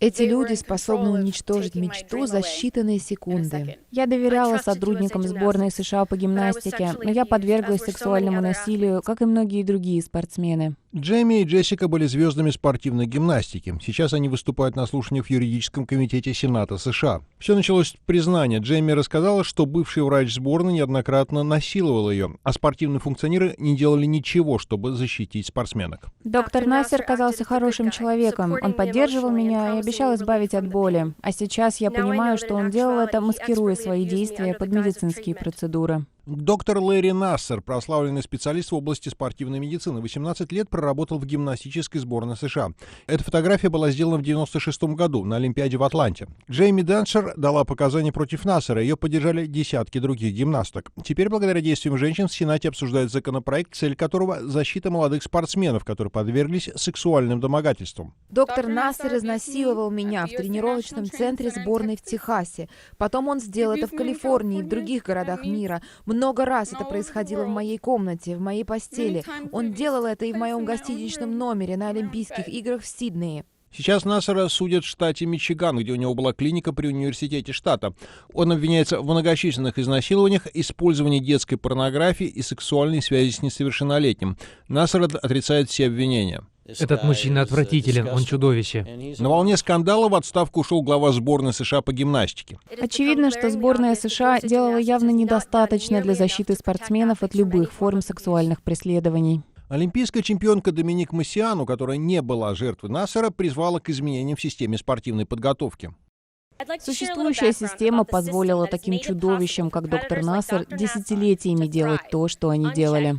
Эти люди способны уничтожить мечту за считанные секунды. Я доверяла сотрудникам сборной США по гимнастике, но я подверглась сексуальному насилию, как и многие другие спортсмены. Джейми и Джессика были звездами спортивной гимнастики. Сейчас они выступают на слушаниях в юридическом комитете Сената США. Все началось с признания. Джейми рассказала, что бывший врач сборной неоднократно насиловал ее, а спортивные функционеры не делали ничего, чтобы защитить спортсменок. Доктор Нассер казался хорошим человеком. Он поддерживал меня и обещал избавить от боли. А сейчас я понимаю, что он делал это, маскируя свои действия под медицинские процедуры. Доктор Лэри Нассер, прославленный специалист в области спортивной медицины, 18 лет проработал в гимнастической сборной США. Эта фотография была сделана в 1996 году на Олимпиаде в Атланте. Джейми Деншер дала показания против Нассера, ее поддержали десятки других гимнасток. Теперь, благодаря действиям женщин, в Сенате обсуждают законопроект, цель которого — защита молодых спортсменов, которые подверглись сексуальным домогательствам. Доктор Нассер изнасиловал меня в тренировочном центре сборной в Техасе. Потом он сделал это в Калифорнии и в других городах мира. Много раз это происходило в моей комнате, в моей постели. Он делал это и в моем гостиничном номере на Олимпийских играх в Сиднее. Сейчас Нассера судят в штате Мичиган, где у него была клиника при университете штата. Он обвиняется в многочисленных изнасилованиях, использовании детской порнографии и сексуальной связи с несовершеннолетним. Нассер отрицает все обвинения. Этот мужчина отвратителен, он чудовище. На волне скандала в отставку ушел глава сборной США по гимнастике. Очевидно, что сборная США делала явно недостаточно для защиты спортсменов от любых форм сексуальных преследований. Олимпийская чемпионка Доминик Массиану, которая не была жертвой Нассера, призвала к изменениям в системе спортивной подготовки. Существующая система позволила таким чудовищам, как доктор Нассер, десятилетиями делать то, что они делали.